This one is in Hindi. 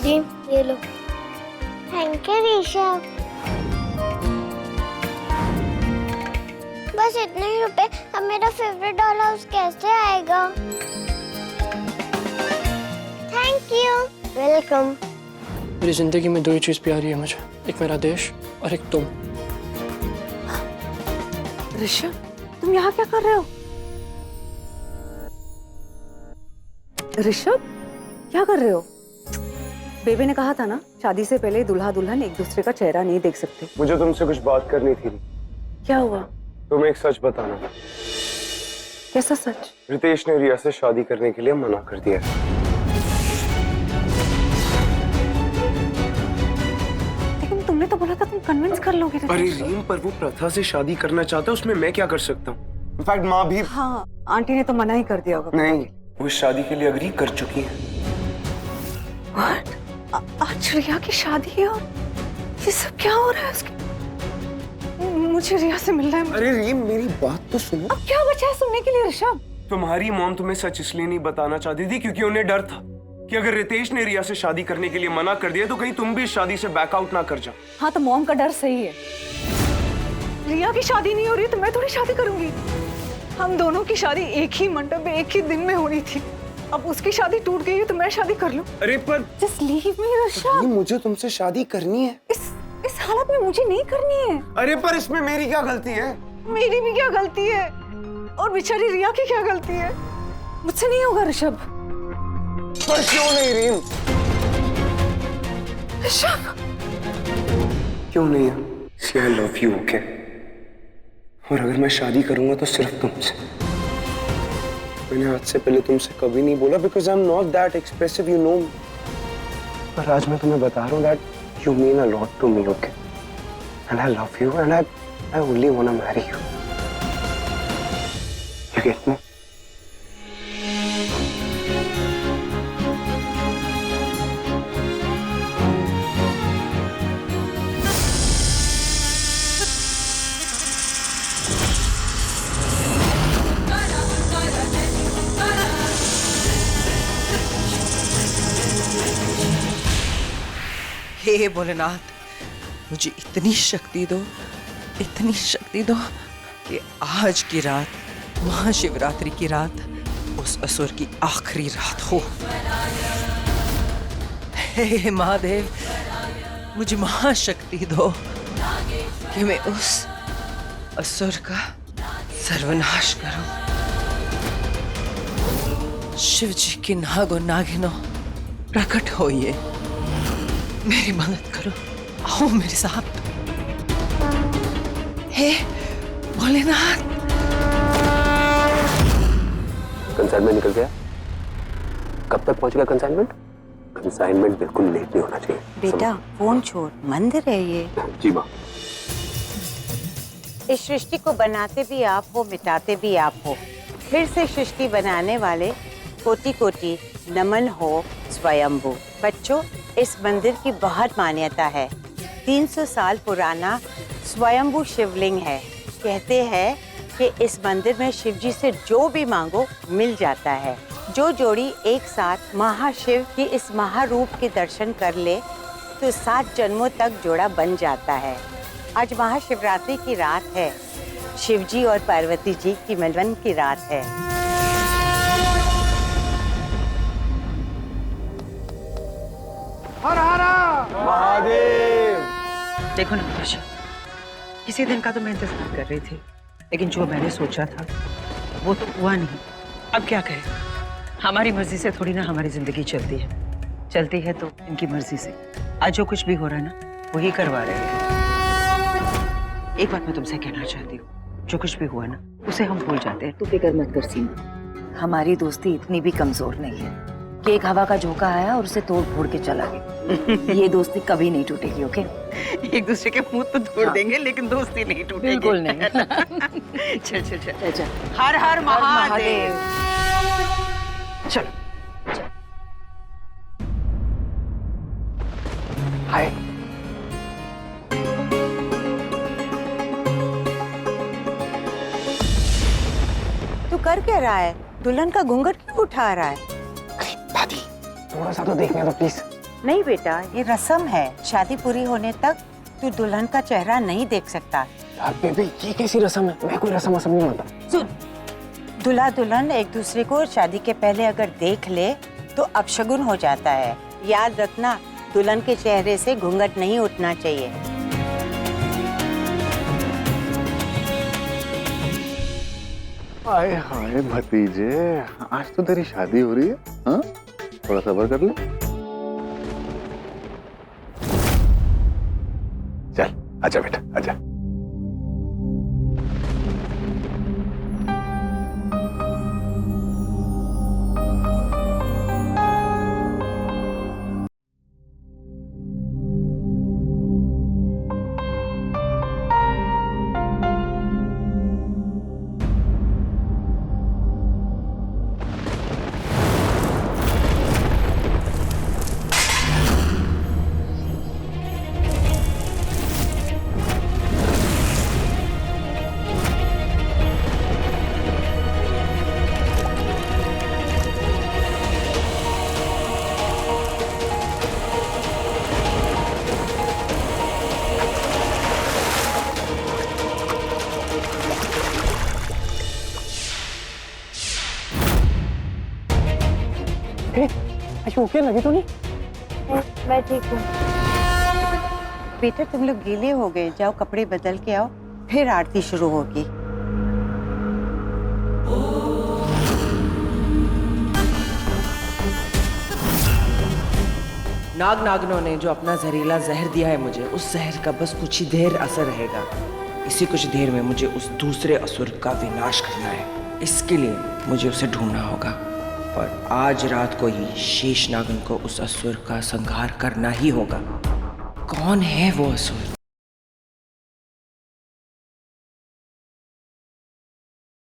जी ये लो। Thank you Rishabh. बस इतने ही रुपए, अब मेरा फेवरेट डॉल हाउस कैसे आएगा? Thank you. वेलकम। मेरी जिंदगी में दो ही चीज प्यारी है मुझे, एक मेरा देश और एक तुम। ऋषभ, तुम यहाँ क्या कर रहे हो? ऋषभ, क्या कर रहे हो? बेबे ने कहा था ना, शादी से पहले दूल्हा दुल्हन एक दूसरे का चेहरा नहीं देख सकते। मुझे तुमसे कुछ बात करनी थी। क्या हुआ? तुम्हें एक सच बताना। कैसा सच? रितेश ने रिया से शादी करने के लिए मना कर दिया। लेकिन तुमने तो बोला था तुम कन्विंस कर लोगे। अरे रीम, पर वो प्रथा से शादी करना चाहता है, उसमें मैं क्या कर सकता हूँ? इनफैक्ट माँ भी। हाँ, आंटी ने तो मना ही कर दिया होगा। नहीं, वो इस शादी के लिए अग्री कर चुकी है। What? आज रिया की शादी है और ये सब क्या हो रहा है उसके? मुझे रिया से मिलना है। अरे रीम, मेरी बात तो सुनो। अब क्या बचा है सुनने के लिए ऋषभ? तुम्हारी मॉम तुम्हें सच इसलिए नहीं बताना चाहती थी क्योंकि उन्हें डर था कि अगर रितेश ने रिया से शादी करने के लिए मना कर दिया तो कहीं तुम भी इस शादी से बैकआउट ना कर जाओ। हाँ, तो मॉम का डर सही है। रिया की शादी नहीं हो रही तो मैं थोड़ी शादी करूंगी। हम दोनों की शादी एक ही मंडप में एक ही दिन में होनी थी। अब उसकी शादी टूट गई है तो मैं शादी कर लूं। अरे पर जस्ट लीव मी ऋषभ। मुझे तुमसे शादी करनी है। इस हालत में मुझे नहीं करनी है। अरे पर इसमें मेरी क्या गलती है? मेरी भी क्या गलती है और बेचारी रिया की क्या गलती है? मुझसे नहीं होगा ऋषभ। पर क्यों नहीं रीम? ऋषभ, क्यों नहीं? See, I love you, okay? और अगर मैं शादी करूंगा तो सिर्फ तुमसे। मैंने आज से पहले तुमसे कभी नहीं बोला because I'm not that expressive, you know. पर आज मैं तुम्हें बता रहा हूँ that you mean a lot to me, okay? And I love you and I only wanna marry you. You get me? हे भोलेनाथ, मुझे इतनी शक्ति दो कि आज की रात, महाशिवरात्रि की रात, उस असुर की आखिरी रात हो। हे महादेव, मुझे महाशक्ति दो कि मैं उस असुर का सर्वनाश करूं। शिव जी की नागो नागिनो प्रकट होइए, मेरी मदद करो, आओ मेरे साथ। हे भोलेनाथ। कंसाइनमेंट निकल गया? कब तक पहुंचेगा कंसाइनमेंट? कंसाइनमेंट बिल्कुल लेट नहीं होना चाहिए। बेटा फोन छोड़, मंदिर है ये। जी माँ। इस सृष्टि को बनाते भी आप हो, मिटाते भी आप हो। फिर से सृष्टि बनाने वाले कोटि कोटि नमन हो स्वयंभू। बच्चों, इस मंदिर की बहुत मान्यता है। 300 साल पुराना स्वयंभू शिवलिंग है। कहते हैं कि इस मंदिर में शिव जी से जो भी मांगो मिल जाता है। जो जोड़ी एक साथ महाशिव की इस महारूप के दर्शन कर ले तो 7 जन्मों तक जोड़ा बन जाता है। आज महाशिवरात्रि की रात है। शिव जी और पार्वती जी की मिलन की रात है। हर हर महादेव। देखो ना ऋषभ, इसी दिन का तो मैं इंतजार कर रही थी, लेकिन जो मैंने सोचा था वो तो हुआ नहीं। अब क्या करें, हमारी मर्जी से थोड़ी ना हमारी जिंदगी चलती है तो इनकी मर्जी से। आज जो कुछ भी हो रहा है ना, वही करवा रहे हैं। एक बात मैं तुमसे कहना चाहती हूँ, जो कुछ भी हुआ ना उसे हम भूल जाते हैं। तू फिक्र मत कर सीमा, हमारी दोस्ती इतनी भी कमजोर नहीं है कि एक हवा का झोंका आया और उसे तोड़ फोड़ के चला गया। ये दोस्ती कभी नहीं टूटेगी, ओके? एक दूसरे के मुंह तो तोड़ देंगे लेकिन दोस्ती नहीं टूटेगी। बिल्कुल नहीं। चल। हर हर महादेव। चलो। हाय। तू कर क्या रहा है? दुल्हन का घूंघट क्यों उठा रहा है? दादी, थोड़ा सा तो देखने दो प्लीज। नहीं बेटा, ये रस्म है। शादी पूरी होने तक तू दुल्हन का चेहरा नहीं देख सकता। यार बेबी, ये कैसी रस्म है? मैं कोई रस्म नहीं मानता। सुन, दूल्हा दुल्हन एक दूसरे को शादी के पहले अगर देख ले तो अपशगुन हो जाता है। याद रखना, दुल्हन के चेहरे से घूंघट नहीं उठना चाहिए। हाय हाय भतीजे, आज तो तेरी शादी हो रही है। हाँ, थोड़ा सब्र कर ले। चल आजा बेटा, आजा। ओके लगी तो नहीं? मैं ठीक हूँ। बेटा तुम लोग गीले हो गए, जाओ कपड़े बदल के आओ, फिर आरती शुरू होगी। नाग नागनों ने जो अपना जहरीला जहर दिया है मुझे, उस जहर का बस कुछ ही देर असर रहेगा। इसी कुछ देर में मुझे उस दूसरे असुर का विनाश करना है। इसके लिए मुझे उसे ढूंढना होगा, पर आज रात को ही शेष नागन को उस असुर का संहार करना ही होगा। कौन है वो असुर?